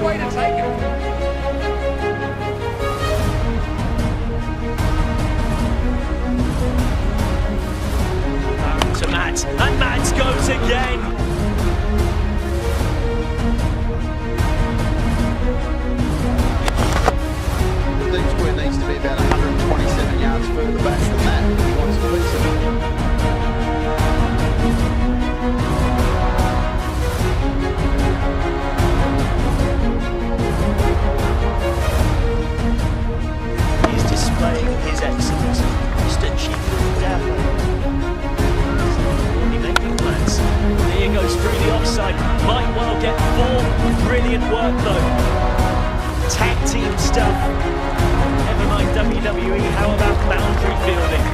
way to take it. To Matt, and Matt goes again. The square needs to be about 127 yards further back than that if he wants to beat it. He's displaying his excellence. Mr. Chief Dapper. Here goes through the offside. Might well get 4. Brilliant work though. Tag team stuff. Never mind WWE. How about boundary fielding?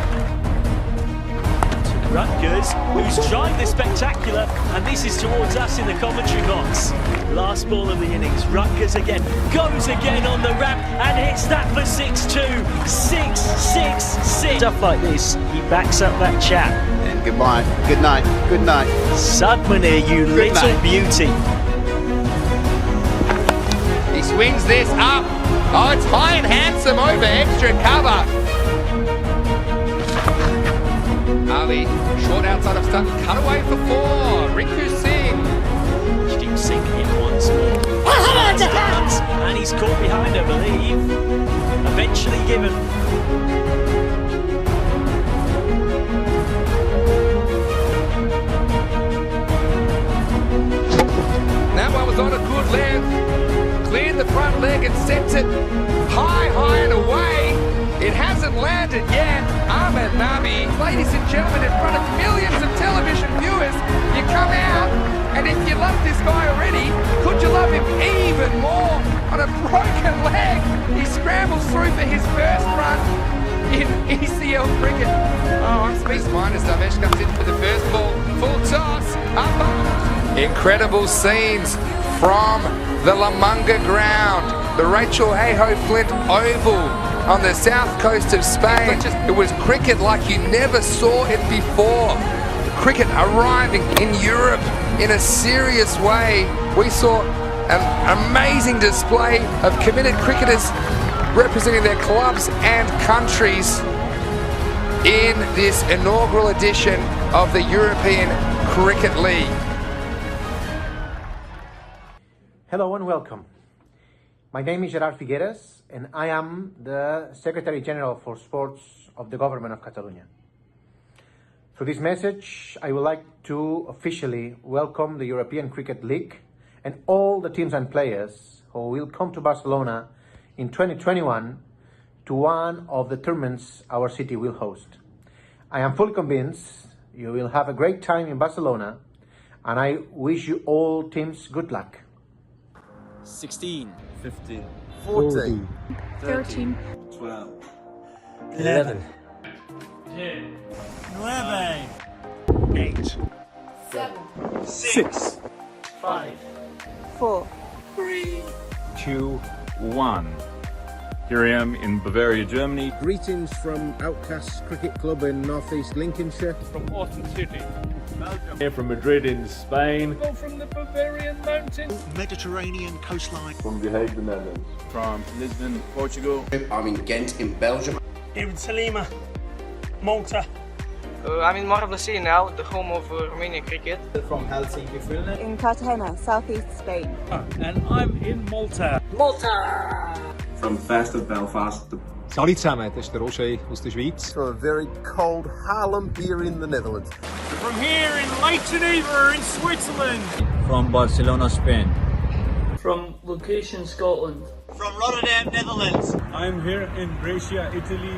To Rutgers, who's tried the spectacular, and this is towards us in the commentary box. Last ball of the innings. Rutgers again goes again on the ramp and hits that for 6-2. 6-6-6. Stuff like this, he backs up that chap. And goodbye. Good night. Good night. Sudmanir, you Good little night. beauty. He swings this up. Oh, it's high and handsome over extra cover. Ali, short outside of Sutton, cut away for 4. Rinku Singh. Keeps sinking it once more. Stands, and he's caught behind, I believe. Eventually given. That one was on a good length. Cleared the front leg and sent it high, high and away. It hasn't landed yet. Ahmed Nabi, ladies and gentlemen, in front of millions of television viewers, you come out, and if you love this guy already, could you love him even more? On a broken leg, he scrambles through for his first run in ECL cricket. Oh, I'm Space Minus. Damesh comes in for the first ball. Full toss, up. Incredible scenes from the Lamunga ground, the Rachel Hayhoe Flint Oval on the south coast of Spain. It was cricket like you never saw it before. Cricket arriving in Europe in a serious way. We saw an amazing display of committed cricketers representing their clubs and countries in this inaugural edition of the European Cricket League. Hello and welcome. My name is Gerard Figueres and I am the Secretary General for Sports of the Government of Catalonia. Through this message, I would like to officially welcome the European Cricket League and all the teams and players who will come to Barcelona in 2021 to one of the tournaments our city will host. I am fully convinced you will have a great time in Barcelona and I wish you all teams good luck. 16, 15, 14, 13, 12, 11, 10, 9, 8, 7, 6, 5, 4, 2, 1. Here I am in Bavaria, Germany. Greetings from Outcast Cricket Club in northeast Lincolnshire. From Austin City, Belgium. Here from Madrid in Spain. From the Bavarian mountains. Mediterranean coastline. From The Hague, the Netherlands. From Lisbon, Portugal. I'm in Ghent in Belgium. Here in Salima, Malta. I'm in Mar-del-Sea now, the home of Romanian cricket. From Helsinki, Finland. in Cartagena, southeast Spain. And I'm in Malta. From Fast of Belfast. Salut zusammen, das ist der Roger aus der Schweiz. From a very cold Haarlem here in the Netherlands. From here in Lake Geneva in Switzerland. From Barcelona, Spain. From location Scotland. From Rotterdam, Netherlands. I'm here in Brescia, Italy.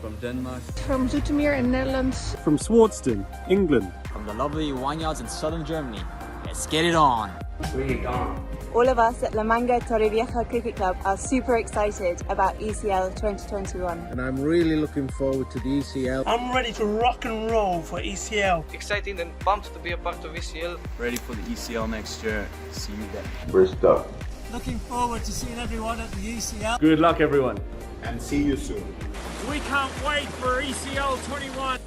From Denmark. From Zoetermeer in Netherlands. From Swardstone, England. From the lovely vineyards in southern Germany. Let's get it on. All of us at La Manga Torrevieja Cricket Club are super excited about ECL 2021. And I'm really looking forward to the ECL. I'm ready to rock and roll for ECL. Excited and pumped to be a part of ECL. Ready for the ECL next year. See you then. We're stuck. Looking forward to seeing everyone at the ECL. Good luck, everyone. And see you soon. We can't wait for ECL 21.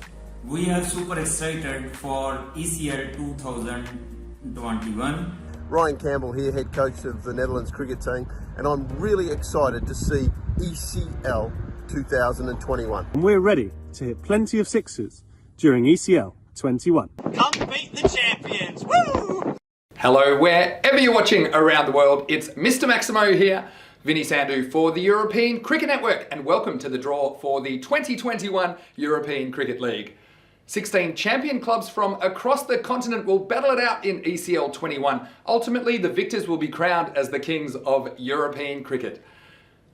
We are super excited for ECL 2021. Ryan Campbell here, head coach of the Netherlands cricket team, and I'm really excited to see ECL 2021. And we're ready to hit plenty of sixes during ECL 21. Come beat the champions! Woo! Hello, wherever you're watching around the world, it's Mr. Maximo here, Vinny Sandhu for the European Cricket Network, and welcome to the draw for the 2021 European Cricket League. 16 champion clubs from across the continent will battle it out in ECL 21. Ultimately, the victors will be crowned as the kings of European cricket.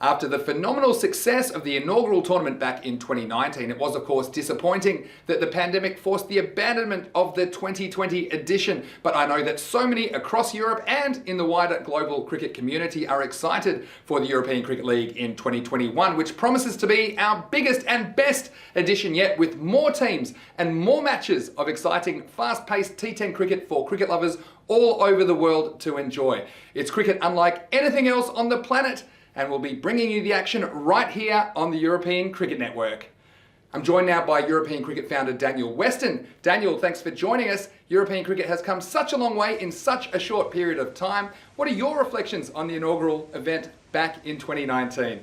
After the phenomenal success of the inaugural tournament back in 2019, it was of course disappointing that the pandemic forced the abandonment of the 2020 edition. But I know that so many across Europe and in the wider global cricket community are excited for the European Cricket League in 2021, which promises to be our biggest and best edition yet, with more teams and more matches of exciting, fast-paced T10 cricket for cricket lovers all over the world to enjoy. It's cricket unlike anything else on the planet, and we'll be bringing you the action right here on the European Cricket Network. I'm joined now by European Cricket founder Daniel Weston. Daniel, thanks for joining us. European cricket has come such a long way in such a short period of time. What are your reflections on the inaugural event back in 2019?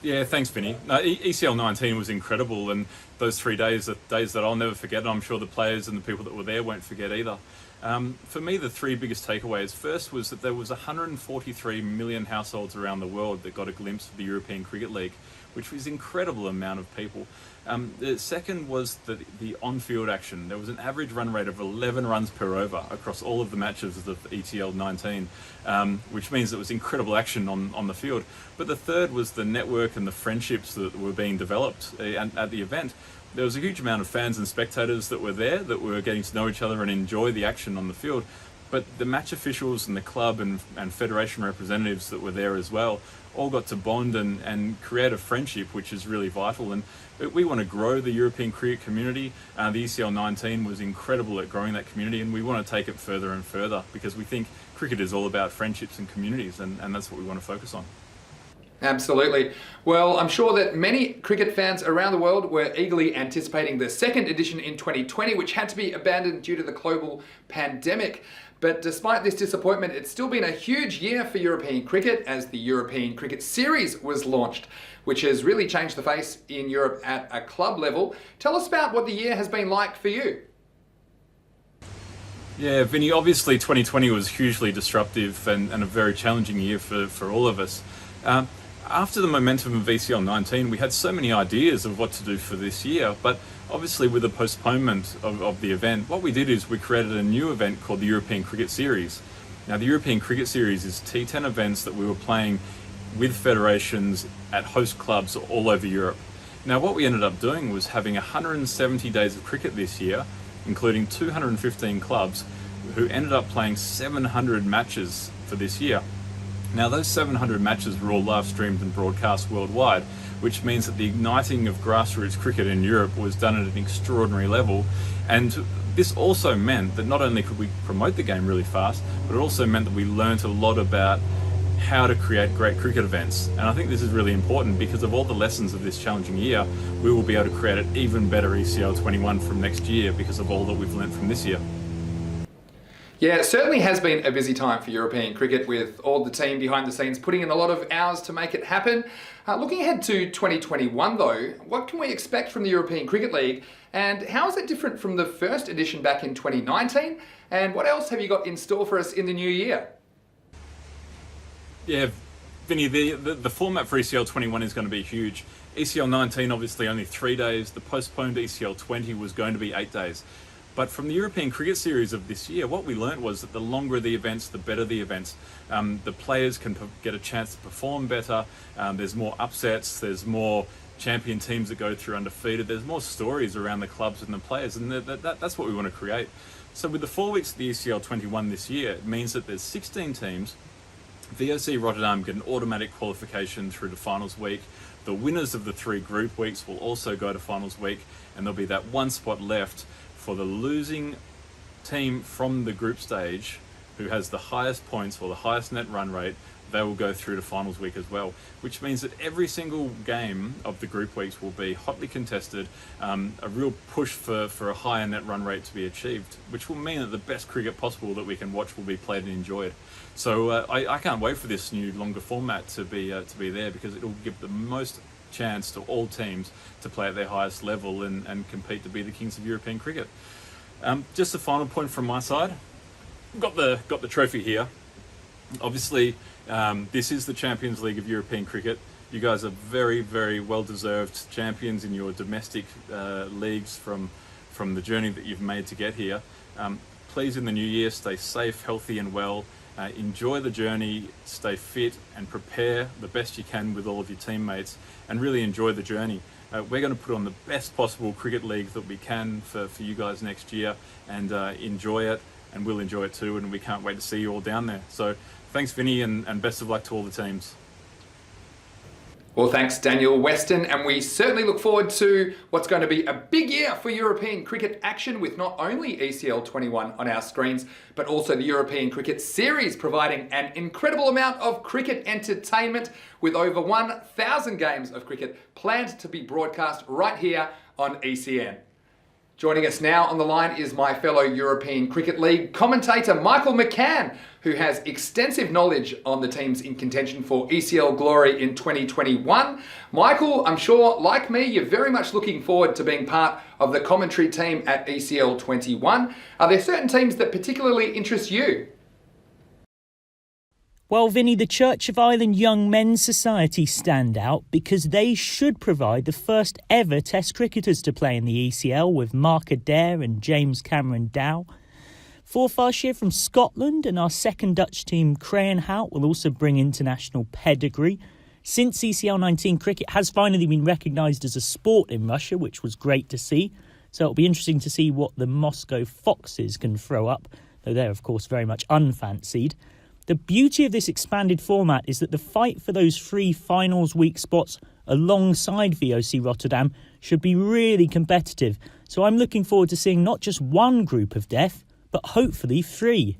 Yeah, thanks, Vinny. ECL 19 was incredible, and those 3 days are days that I'll never forget, and I'm sure the players and the people that were there won't forget either. For me, the three biggest takeaways. First was that there was 143 million households around the world that got a glimpse of the European Cricket League, which was an incredible amount of people. The second was the on-field action. There was an average run rate of 11 runs per over across all of the matches of ECL 19, which means it was incredible action on the field. But the third was the network and the friendships that were being developed at the event. There was a huge amount of fans and spectators that were there that were getting to know each other and enjoy the action on the field. But the match officials and the club and federation representatives that were there as well all got to bond and create a friendship, which is really vital. And we want to grow the European cricket community. The ECL 19 was incredible at growing that community, and we want to take it further and further because we think cricket is all about friendships and communities, and that's what we want to focus on. Absolutely. Well, I'm sure that many cricket fans around the world were eagerly anticipating the second edition in 2020, which had to be abandoned due to the global pandemic. But despite this disappointment, it's still been a huge year for European cricket as the European Cricket Series was launched, which has really changed the face in Europe at a club level. Tell us about what the year has been like for you. Yeah, Vinny, obviously 2020 was hugely disruptive and a very challenging year for all of us. After the momentum of ECL 19, we had so many ideas of what to do for this year, but obviously with the postponement of the event, what we did is we created a new event called the European Cricket Series. Now, the European Cricket Series is T10 events that we were playing with federations at host clubs all over Europe. Now, what we ended up doing was having 170 days of cricket this year, including 215 clubs, who ended up playing 700 matches for this year. Now, those 700 matches were all live streamed and broadcast worldwide, which means that the igniting of grassroots cricket in Europe was done at an extraordinary level. And this also meant that not only could we promote the game really fast, but it also meant that we learnt a lot about how to create great cricket events. And I think this is really important because of all the lessons of this challenging year, we will be able to create an even better ECL 21 from next year because of all that we've learnt from this year. Yeah, it certainly has been a busy time for European cricket, with all the team behind the scenes putting in a lot of hours to make it happen. Looking ahead to 2021 though, what can we expect from the European Cricket League, and how is it different from the first edition back in 2019? And what else have you got in store for us in the new year? Yeah, Vinny, the format for ECL 21 is going to be huge. ECL 19 obviously only 3 days, the postponed ECL 20 was going to be 8 days. But from the European Cricket Series of this year, what we learned was that the longer the events, the better the events. The players can get a chance to perform better. There's more upsets. There's more champion teams that go through undefeated. There's more stories around the clubs and the players, and that's what we want to create. So with the 4 weeks of the ECL 21 this year, it means that there's 16 teams. VOC Rotterdam get an automatic qualification through to finals week. The winners of the 3 group weeks will also go to finals week, and there'll be that one spot left for the losing team from the group stage who has the highest points or the highest net run rate they will go through to finals week as well, which means that every single game of the group weeks will be hotly contested, a real push for a higher net run rate to be achieved, which will mean that the best cricket possible that we can watch will be played and enjoyed. So I can't wait for this new longer format to be there, because it will give the most chance to all teams to play at their highest level and compete to be the kings of European cricket. Just a final point from my side. Got the trophy here. Obviously, this is the Champions League of European cricket. You guys are very, very well-deserved champions in your domestic leagues from the journey that you've made to get here. Please, in the new year, stay safe, healthy and well. Enjoy the journey, stay fit and prepare the best you can with all of your teammates, and really enjoy the journey. We're going to put on the best possible cricket league that we can for you guys next year, and enjoy it, and we'll enjoy it too, and we can't wait to see you all down there. So thanks, Vinny, and best of luck to all the teams. Well, thanks, Daniel Weston, and we certainly look forward to what's going to be a big year for European cricket action, with not only ECL21 on our screens, but also the European Cricket Series providing an incredible amount of cricket entertainment, with over 1,000 games of cricket planned to be broadcast right here on ECN. Joining us now on the line is my fellow European Cricket League commentator, Michael McCann, who has extensive knowledge on the teams in contention for ECL glory in 2021. Michael, I'm sure, like me, you're very much looking forward to being part of the commentary team at ECL21. Are there certain teams that particularly interest you? Well, Vinny, the Church of Ireland Young Men's Society stand out because they should provide the first ever Test cricketers to play in the ECL, with Mark Adair and James Cameron Dow. Forfarshire from Scotland and our second Dutch team, Crayenhout, will also bring international pedigree. Since ECL19 cricket has finally been recognised as a sport in Russia, which was great to see. So it'll be interesting to see what the Moscow Foxes can throw up, though they're of course very much unfancied. The beauty of this expanded format is that the fight for those 3 finals week spots alongside VOC Rotterdam should be really competitive. So I'm looking forward to seeing not just one group of death, but hopefully 3.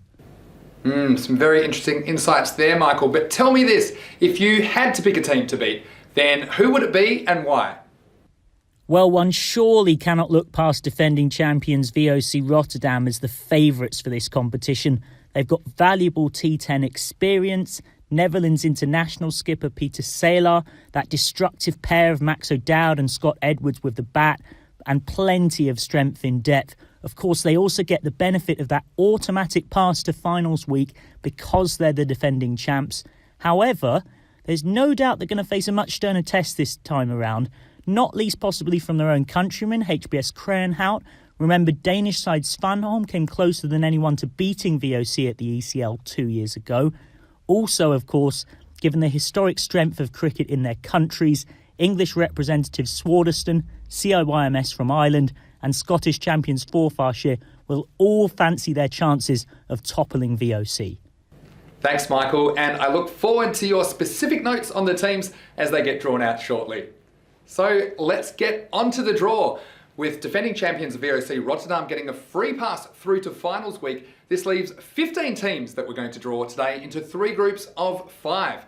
Some very interesting insights there, Michael. But tell me this, if you had to pick a team to beat, then who would it be and why? Well, one surely cannot look past defending champions VOC Rotterdam as the favourites for this competition. They've got valuable T10 experience, Netherlands international skipper Peter Saylor, that destructive pair of Max O'Dowd and Scott Edwards with the bat, and plenty of strength in depth. Of course, they also get the benefit of that automatic pass to finals week because they're the defending champs. However, there's no doubt they're going to face a much sterner test this time around, not least possibly from their own countrymen, HBS Crayenhout. Remember, Danish side Svanholm came closer than anyone to beating VOC at the ECL 2 years ago. Also, of course, given the historic strength of cricket in their countries, English representatives Swardstone, CIYMS from Ireland and Scottish champions Forfarshire will all fancy their chances of toppling VOC. Thanks, Michael, and I look forward to your specific notes on the teams as they get drawn out shortly. So let's get on to the draw. With defending champions VOC Rotterdam getting a free pass through to finals week, this leaves 15 teams that we're going to draw today into 3 groups of 5.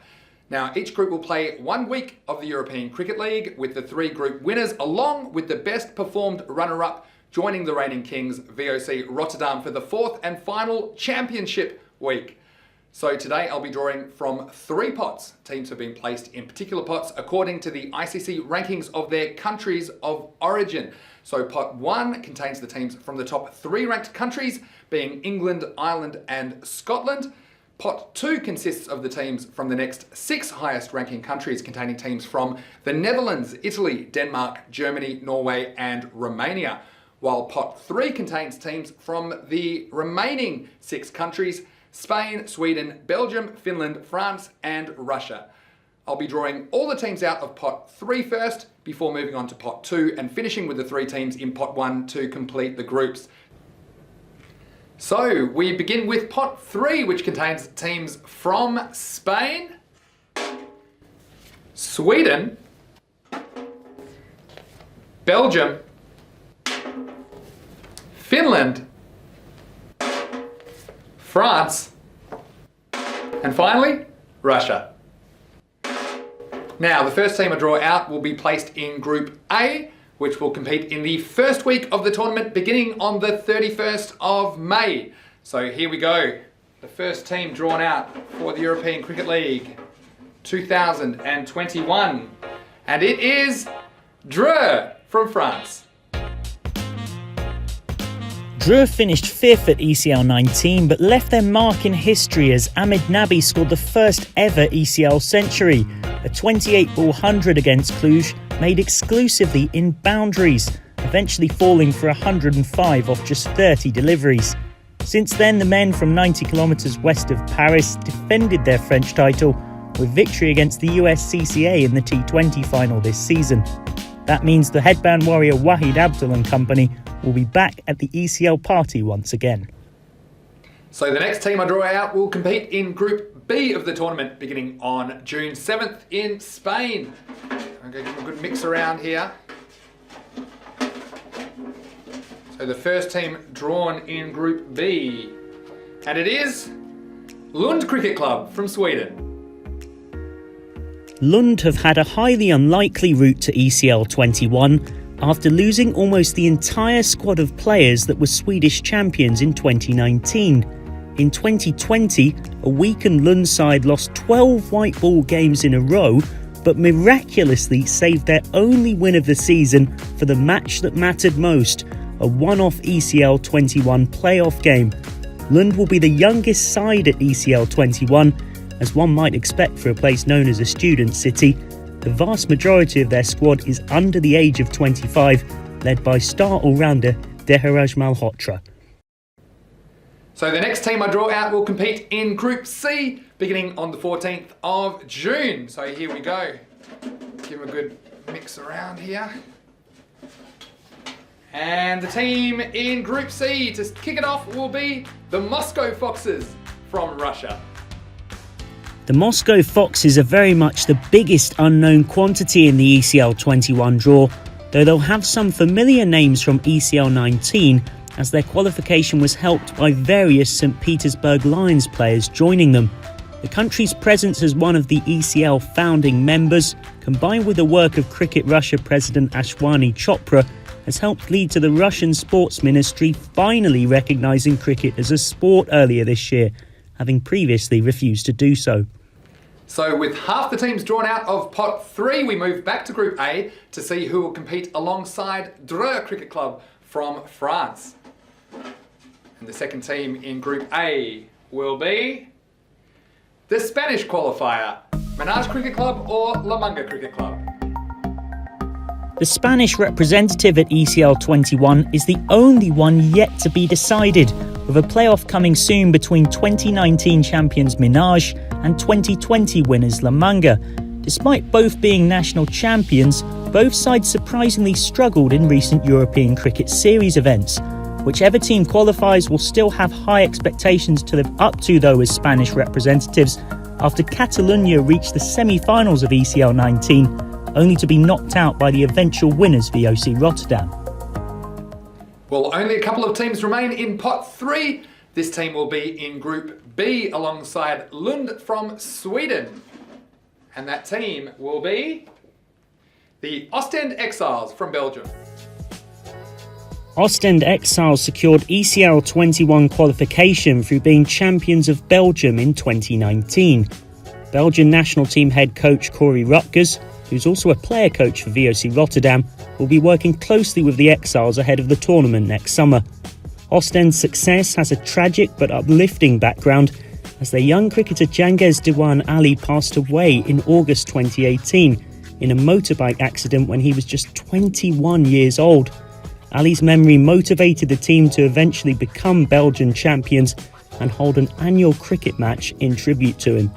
Now, each group will play 1 week of the European Cricket League, with the 3 group winners, along with the best performed runner-up, joining the reigning kings VOC Rotterdam for the 4th and final championship week. So today I'll be drawing from 3 pots. Teams have been placed in particular pots according to the ICC rankings of their countries of origin. So pot 1 contains the teams from the top 3 ranked countries, being England, Ireland and Scotland. Pot 2 consists of the teams from the next 6 highest ranking countries, containing teams from the Netherlands, Italy, Denmark, Germany, Norway and Romania. While pot 3 contains teams from the remaining 6 countries, Spain, Sweden, Belgium, Finland, France and Russia. I'll be drawing all the teams out of pot 3 first, before moving on to pot 2 and finishing with the 3 teams in pot 1 to complete the groups. So we begin with pot 3, which contains teams from Spain, Sweden, Belgium, Finland, France, and finally, Russia. Now, the first team to draw out will be placed in Group A, which will compete in the first week of the tournament beginning on the 31st of May. So here we go. The first team drawn out for the European Cricket League 2021. And it is Dreux from France. Dreux finished 5th at ECL19 but left their mark in history as Ahmed Nabi scored the first ever ECL century, a 28-ball 100 against Cluj made exclusively in boundaries, eventually falling for 105 off just 30 deliveries. Since then, the men from 90 kilometres west of Paris defended their French title with victory against the USCCA in the T20 final this season. That means the headband warrior Wahid Abdul and company will be back at the ECL party once again. So the next team I draw out will compete in Group B of the tournament beginning on June 7th in Spain. I'm going to give them a good mix around here. So the first team drawn in Group B, and it is Lund Cricket Club from Sweden. Lund have had a highly unlikely route to ECL21 after losing almost the entire squad of players that were Swedish champions in 2019. In 2020, a weakened Lund side lost 12 white ball games in a row, but miraculously saved their only win of the season for the match that mattered most, a one-off ECL21 playoff game. Lund will be the youngest side at ECL21, as one might expect for a place known as a student city. The vast majority of their squad is under the age of 25, led by star all-rounder Deheraj Malhotra. So the next team I draw out will compete in Group C, beginning on the 14th of June. So here we go. Give them a good mix around here. And the team in Group C to kick it off will be the Moscow Foxes from Russia. The Moscow Foxes are very much the biggest unknown quantity in the ECL21 draw, though they'll have some familiar names from ECL19 as their qualification was helped by various St. Petersburg Lions players joining them. The country's presence as one of the ECL founding members, combined with the work of Cricket Russia President Ashwani Chopra, has helped lead to the Russian Sports Ministry finally recognising cricket as a sport earlier this year, having previously refused to do so. So with half the teams drawn out of Pot 3, we move back to Group A to see who will compete alongside Dreux Cricket Club from France. And the second team in Group A will be the Spanish qualifier, Menage Cricket Club or La Manga Cricket Club. The Spanish representative at ECL21 is the only one yet to be decided, with a playoff coming soon between 2019 champions Menage and 2020 winners La Manga. Despite both being national champions, both sides surprisingly struggled in recent European Cricket Series events. Whichever team qualifies will still have high expectations to live up to, though, as Spanish representatives, after Catalonia reached the semi-finals of ECL19, only to be knocked out by the eventual winners VOC Rotterdam. Well, only a couple of teams remain in Pot 3. This team will be in Group B alongside Lund from Sweden. And that team will be the Ostend Exiles from Belgium. Ostend Exiles secured ECL21 qualification through being champions of Belgium in 2019. Belgian national team head coach Corey Rutgers, who's also a player coach for VOC Rotterdam, will be working closely with the Exiles ahead of the tournament next summer. Ostend's success has a tragic but uplifting background, as their young cricketer Jangez Diwan Ali passed away in August 2018 in a motorbike accident when he was just 21 years old. Ali's memory motivated the team to eventually become Belgian champions and hold an annual cricket match in tribute to him.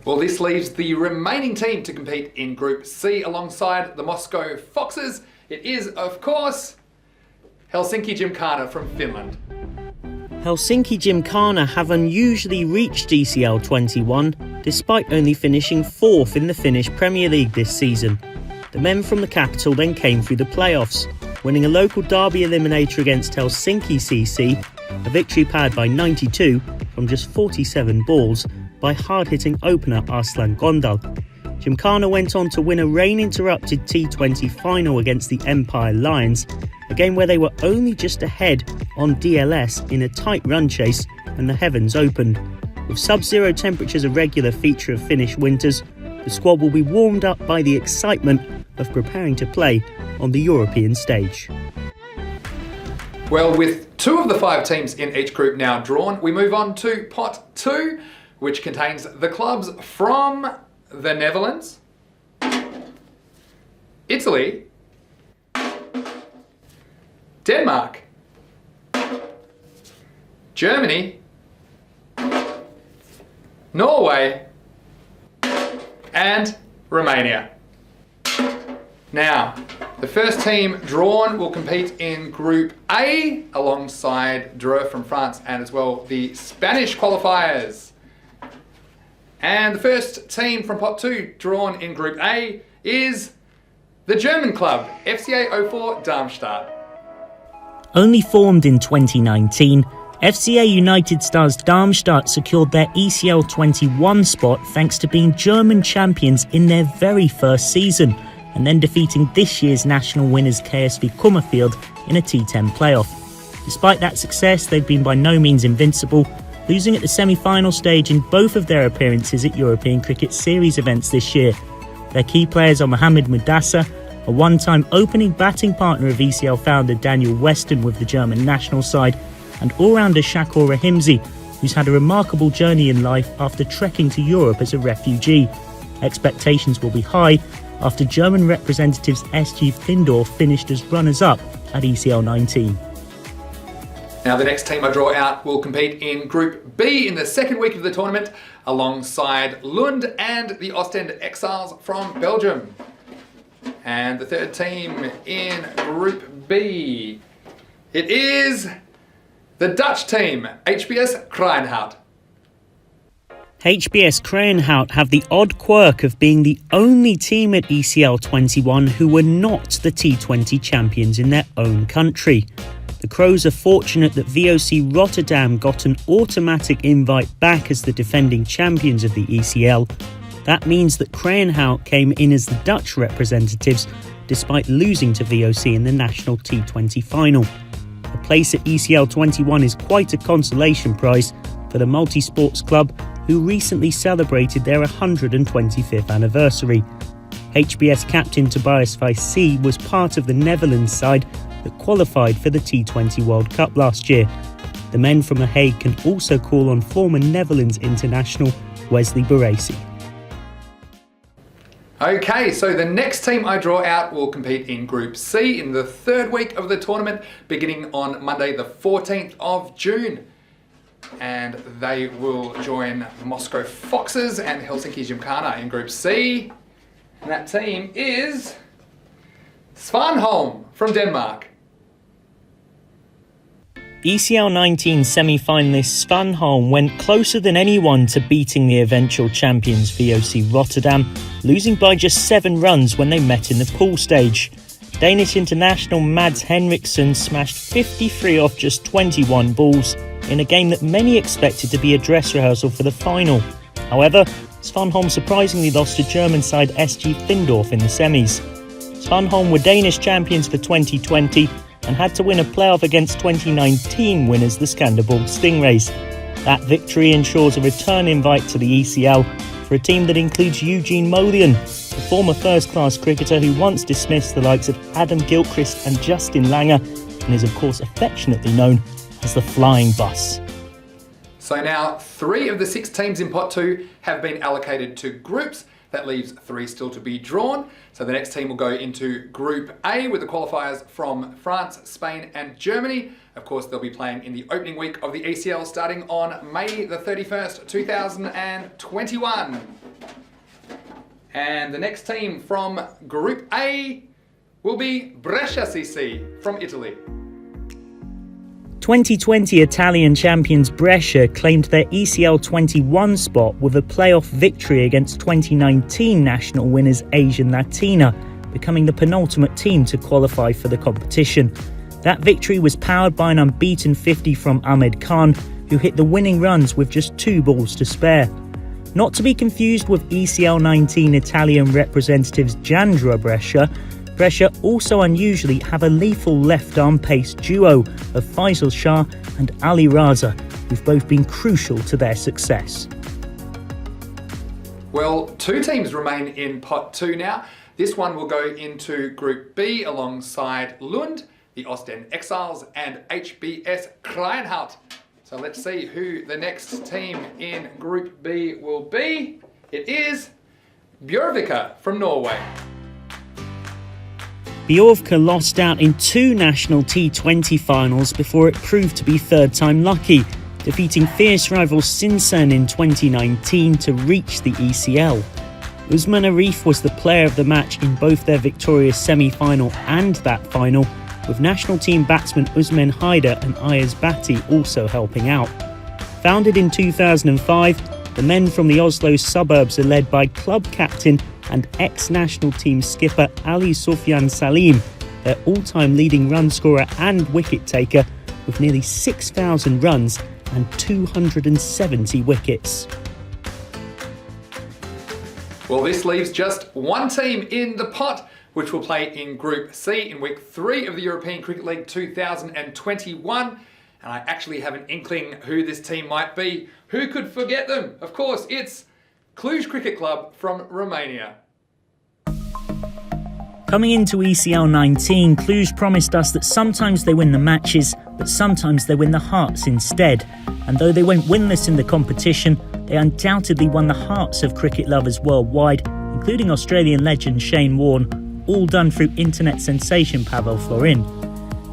Well, this leaves the remaining team to compete in Group C alongside the Moscow Foxes. It is, of course, Helsinki Gymkhana from Finland. Helsinki Gymkhana have unusually reached ECL21, despite only finishing 4th in the Finnish Premier League this season. The men from the capital then came through the playoffs, winning a local derby eliminator against Helsinki CC, a victory powered by 92, from just 47 balls by hard-hitting opener Arslan Gondal. Gymkhana went on to win a rain-interrupted T20 final against the Empire Lions, a game where they were only just ahead on DLS in a tight run chase and the heavens opened. With sub-zero temperatures a regular feature of Finnish winters, the squad will be warmed up by the excitement of preparing to play on the European stage. Well, with 2 of the 5 teams in each group now drawn, we move on to Pot 2, which contains the clubs from the Netherlands, Italy, Denmark, Germany, Norway, and Romania. Now, the first team drawn will compete in Group A alongside Dreux from France and as well the Spanish qualifiers. And the first team from Pot 2 drawn in Group A is the German club, FCA04 Darmstadt. Only formed in 2019, FCA United stars Darmstadt secured their ECL21 spot thanks to being German champions in their very first season, and then defeating this year's national winners KSV Kummerfield in a T10 playoff. Despite that success, they've been by no means invincible, losing at the semi-final stage in both of their appearances at European Cricket Series events this year. Their key players are Mohamed Mudassar, a one-time opening batting partner of ECL founder Daniel Weston with the German national side, and all-rounder Shakur Rahimzi, who's had a remarkable journey in life after trekking to Europe as a refugee. Expectations will be high after German representatives SG Findorf finished as runners-up at ECL19. Now the next team I draw out will compete in Group B in the second week of the tournament alongside Lund and the Ostend Exiles from Belgium. And the third team in Group B, it is the Dutch team, HBS Krijnhout. HBS Krijnhout have the odd quirk of being the only team at ECL21 who were not the T20 champions in their own country. The Crows are fortunate that VOC Rotterdam got an automatic invite back as the defending champions of the ECL. That means that Krijnhout came in as the Dutch representatives despite losing to VOC in the national T20 final. A place at ECL21 is quite a consolation prize for the multi-sports club who recently celebrated their 125th anniversary. HBS captain Tobias Vijs was part of the Netherlands side that qualified for the T20 World Cup last year. The men from The Hague can also call on former Netherlands international Wesley Baresi. Okay, so the next team I draw out will compete in Group C in the third week of the tournament, beginning on Monday the 14th of June. And they will join Moscow Foxes and Helsinki Gymkhana in Group C. And that team is Svanholm from Denmark. ECL19 semi-finalist Svanholm went closer than anyone to beating the eventual champions VOC Rotterdam, losing by just 7 runs when they met in the pool stage. Danish international Mads Henriksen smashed 53 off just 21 balls in a game that many expected to be a dress rehearsal for the final. However, Svanholm surprisingly lost to German side SG Findorf in the semis. Svanholm were Danish champions for 2020 and had to win a playoff against 2019 winners the Skanderborg Stingrays. That victory ensures a return invite to the ECL for a team that includes Eugene Molian, the former first-class cricketer who once dismissed the likes of Adam Gilchrist and Justin Langer, and is of course affectionately known as the Flying Bus. So now 3 of the 6 teams in Pot 2 have been allocated to groups. That leaves 3 still to be drawn. So the next team will go into Group A with the qualifiers from France, Spain and Germany. Of course, they'll be playing in the opening week of the ECL starting on May the 31st, 2021. And the next team from Group A will be Brescia CC from Italy. 2020 Italian champions Brescia claimed their ECL21 spot with a playoff victory against 2019 national winners Asian Latina, becoming the penultimate team to qualify for the competition. That victory was powered by an unbeaten 50 from Ahmed Khan, who hit the winning runs with just 2 balls to spare. Not to be confused with ECL19 Italian representatives Jandra Brescia. Brescia also unusually have a lethal left-arm pace duo of Faisal Shah and Ali Raza, who've both been crucial to their success. Well, 2 teams remain in pot 2 now. This one will go into Group B alongside Lund, the Ostend Exiles, and HBS Kleinhout. So let's see who the next team in Group B will be. It is Bjørvika from Norway. Bjørvika lost out in 2 national T20 finals before it proved to be third time lucky, defeating fierce rival Sinsen in 2019 to reach the ECL. Usman Arif was the player of the match in both their victorious semi-final and that final, with national team batsman Usman Haider and Ayaz Bhatti also helping out. Founded in 2005, the men from the Oslo suburbs are led by club captain and ex-national team skipper Ali Sufyan Salim, their all-time leading run scorer and wicket taker, with nearly 6,000 runs and 270 wickets. Well, this leaves just 1 team in the pot, which will play in Group C in Week 3 of the European Cricket League 2021. And I actually have an inkling who this team might be. Who could forget them? Of course, it's Cluj Cricket Club from Romania. Coming into ECL19, Cluj promised us that sometimes they win the matches, but sometimes they win the hearts instead. And though they went winless in the competition, they undoubtedly won the hearts of cricket lovers worldwide, including Australian legend Shane Warne, all done through internet sensation Pavel Florin.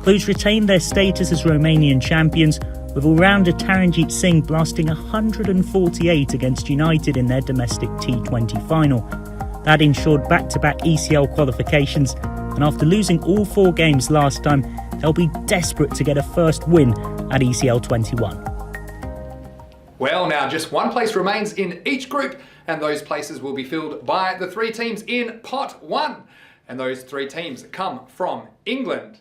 Cluj retained their status as Romanian champions, with all-rounder Taranjit Singh blasting 148 against United in their domestic T20 final. That ensured back-to-back ECL qualifications, and after losing all 4 games last time, they'll be desperate to get a first win at ECL21. Well, now just 1 place remains in each group, and those places will be filled by the 3 teams in pot 1. And those 3 teams come from England,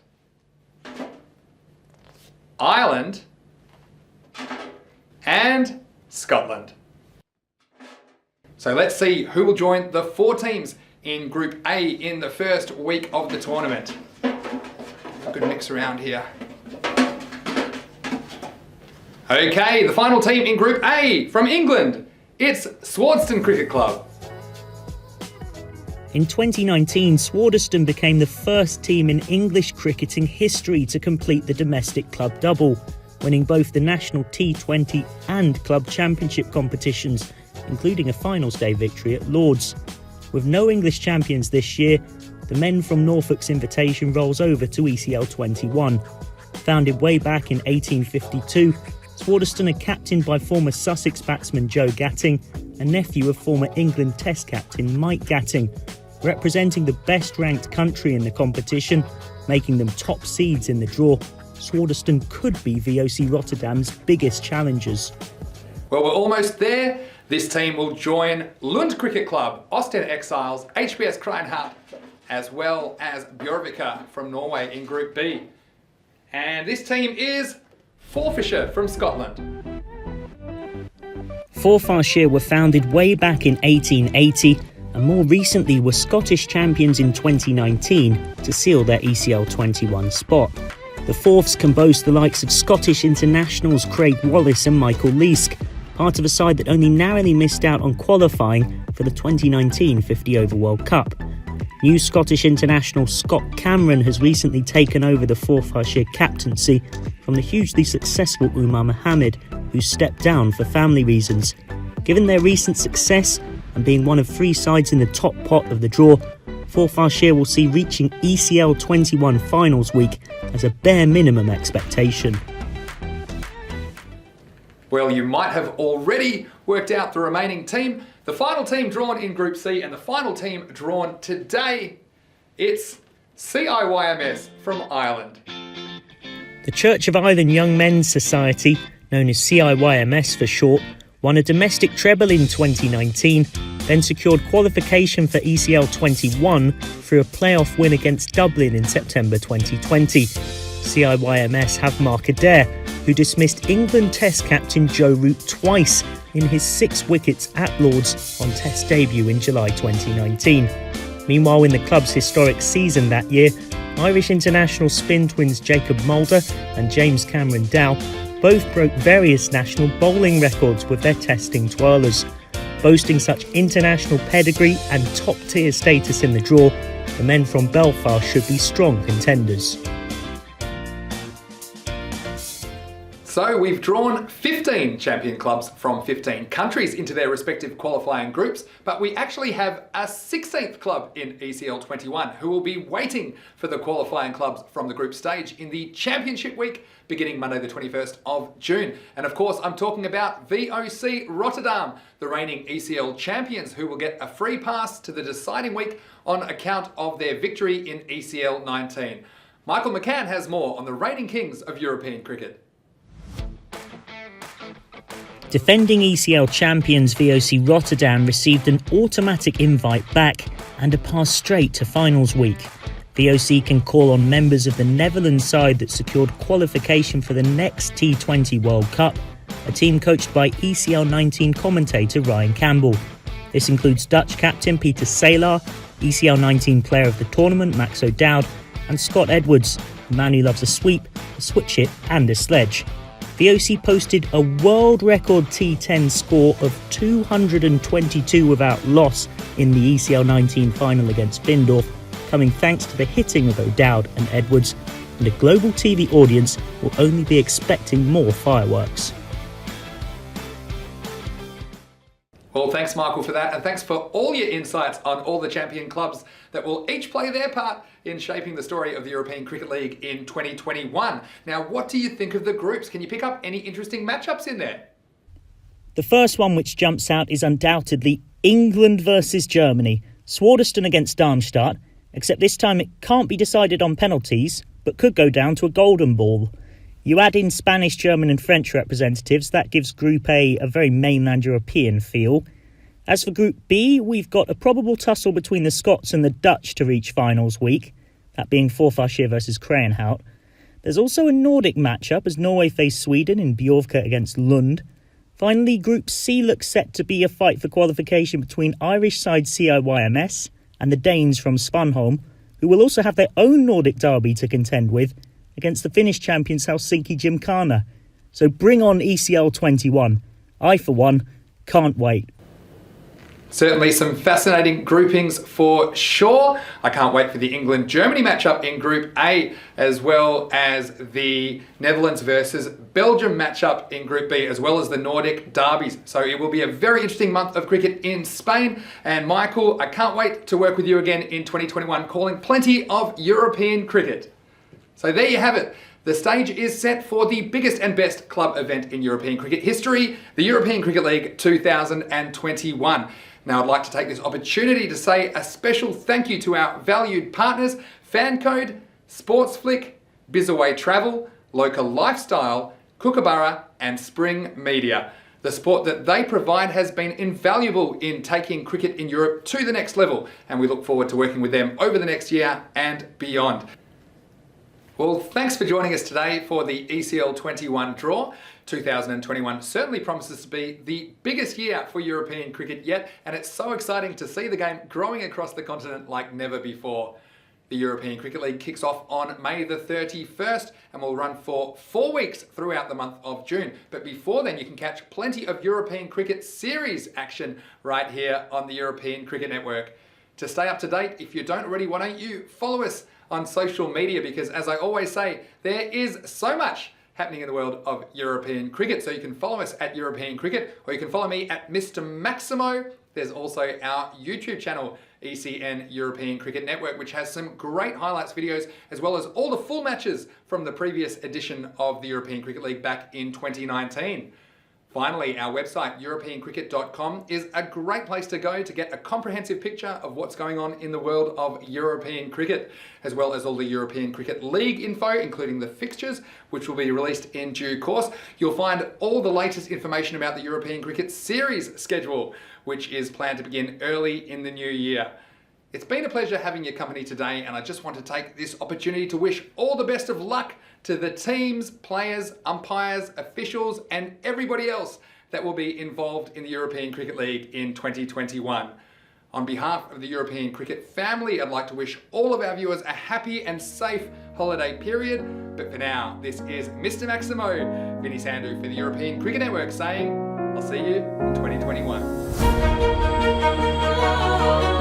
Ireland, and Scotland. So let's see who will join the 4 teams in Group A in the first week of the tournament. Good mix around here. Okay, the final team in Group A from England, it's Swardstone Cricket Club. In 2019, Swardstone became the first team in English cricketing history to complete the domestic club double, winning both the national T20 and club championship competitions, including a finals day victory at Lords. With no English champions this year, the men from Norfolk's invitation rolls over to ECL21. Founded way back in 1852, Swardstone are captained by former Sussex batsman Joe Gatting, a nephew of former England Test captain Mike Gatting, representing the best-ranked country in the competition, making them top seeds in the draw. Swardstone could be VOC Rotterdam's biggest challengers. Well, we're almost there. This team will join Lund Cricket Club, Ostend Exiles, HBS Kleinhout, as well as Bjørvika from Norway in Group B. And this team is Forfarshire from Scotland. Forfarshire were founded way back in 1880 and more recently were Scottish champions in 2019 to seal their ECL21 spot. The Forfs can boast the likes of Scottish internationals Craig Wallace and Michael Leask, part of a side that only narrowly missed out on qualifying for the 2019 50-over World Cup. New Scottish international Scott Cameron has recently taken over the Forfarshire captaincy from the hugely successful Umar Mohammed, who stepped down for family reasons. Given their recent success and being one of 3 sides in the top pot of the draw, Forfarshire will see reaching ECL21 finals week as a bare minimum expectation. Well, you might have already worked out the remaining team. The final team drawn in Group C and the final team drawn today, it's CIYMS from Ireland. The Church of Ireland Young Men's Society, known as CIYMS for short, won a domestic treble in 2019, then secured qualification for ECL21 through a playoff win against Dublin in September 2020. CIYMS have Mark Adair, who dismissed England Test captain Joe Root twice in his 6 wickets at Lords on Test debut in July 2019. Meanwhile, in the club's historic season that year, Irish international spin twins Jacob Mulder and James Cameron Dow both broke various national bowling records with their testing twirlers. Boasting such international pedigree and top-tier status in the draw, the men from Belfast should be strong contenders. So we've drawn 15 champion clubs from 15 countries into their respective qualifying groups, but we actually have a 16th club in ECL21 who will be waiting for the qualifying clubs from the group stage in the championship week beginning Monday the 21st of June. And of course, I'm talking about VOC Rotterdam, the reigning ECL champions, who will get a free pass to the deciding week on account of their victory in ECL19. Michael McCann has more on the reigning kings of European cricket. Defending ECL champions VOC Rotterdam received an automatic invite back and a pass straight to finals week. VOC can call on members of the Netherlands side that secured qualification for the next T20 World Cup, a team coached by ECL19 commentator Ryan Campbell. This includes Dutch captain Peter Salar, ECL19 player of the tournament Max O'Dowd, and Scott Edwards, a man who loves a sweep, a switch hit and a sledge. VOC posted a world record T10 score of 222 without loss in the ECL19 final against Findorf, coming thanks to the hitting of O'Dowd and Edwards, and a global TV audience will only be expecting more fireworks. Well, thanks Michael for that, and thanks for all your insights on all the champion clubs that will each play their part in shaping the story of the European Cricket League in 2021. Now, what do you think of the groups? Can you pick up any interesting matchups in there? The first one which jumps out is undoubtedly England versus Germany. Swardstone against Darmstadt, except this time it can't be decided on penalties, but could go down to a golden ball. You add in Spanish, German and French representatives, that gives Group A a very mainland European feel. As for Group B, we've got a probable tussle between the Scots and the Dutch to reach finals week, that being Forfarshire versus Krahenhout. There's also a Nordic matchup as Norway face Sweden in Bjorka against Lund. Finally, Group C looks set to be a fight for qualification between Irish side CIYMS and the Danes from Svanholm, who will also have their own Nordic derby to contend with against the Finnish champions Helsinki Gymkhana. So bring on ECL21. I, for one, can't wait. Certainly some fascinating groupings for sure. I can't wait for the England-Germany matchup in Group A, as well as the Netherlands versus Belgium matchup in Group B, as well as the Nordic derbies. So it will be a very interesting month of cricket in Spain. And Michael, I can't wait to work with you again in 2021, calling plenty of European cricket. So there you have it. The stage is set for the biggest and best club event in European cricket history, the European Cricket League 2021. Now I'd like to take this opportunity to say a special thank you to our valued partners, Fancode, Sportsflick, Bizaway Travel, Local Lifestyle, Kookaburra and Spring Media. The support that they provide has been invaluable in taking cricket in Europe to the next level, and we look forward to working with them over the next year and beyond. Well, thanks for joining us today for the ECL21 draw. 2021 certainly promises to be the biggest year for European cricket yet, and it's so exciting to see the game growing across the continent like never before. The European Cricket League kicks off on May the 31st and will run for 4 weeks throughout the month of June. But before then, you can catch plenty of European Cricket Series action right here on the European Cricket Network. To stay up to date, if you don't already, why don't you follow us on social media, because as I always say, there is so much happening in the world of European cricket. So you can follow us at European Cricket, or you can follow me at Mr. Maximo. There's also our YouTube channel, ECN European Cricket Network, which has some great highlights videos, as well as all the full matches from the previous edition of the European Cricket League back in 2019. Finally, our website, europeancricket.com, is a great place to go to get a comprehensive picture of what's going on in the world of European cricket, as well as all the European Cricket League info, including the fixtures, which will be released in due course. You'll find all the latest information about the European Cricket Series schedule, which is planned to begin early in the new year. It's been a pleasure having your company today, and I just want to take this opportunity to wish all the best of luck to the teams, players, umpires, officials, and everybody else that will be involved in the European Cricket League in 2021. On behalf of the European cricket family, I'd like to wish all of our viewers a happy and safe holiday period. But for now, this is Mr. Maximo, Vinny Sandhu for the European Cricket Network saying, I'll see you in 2021.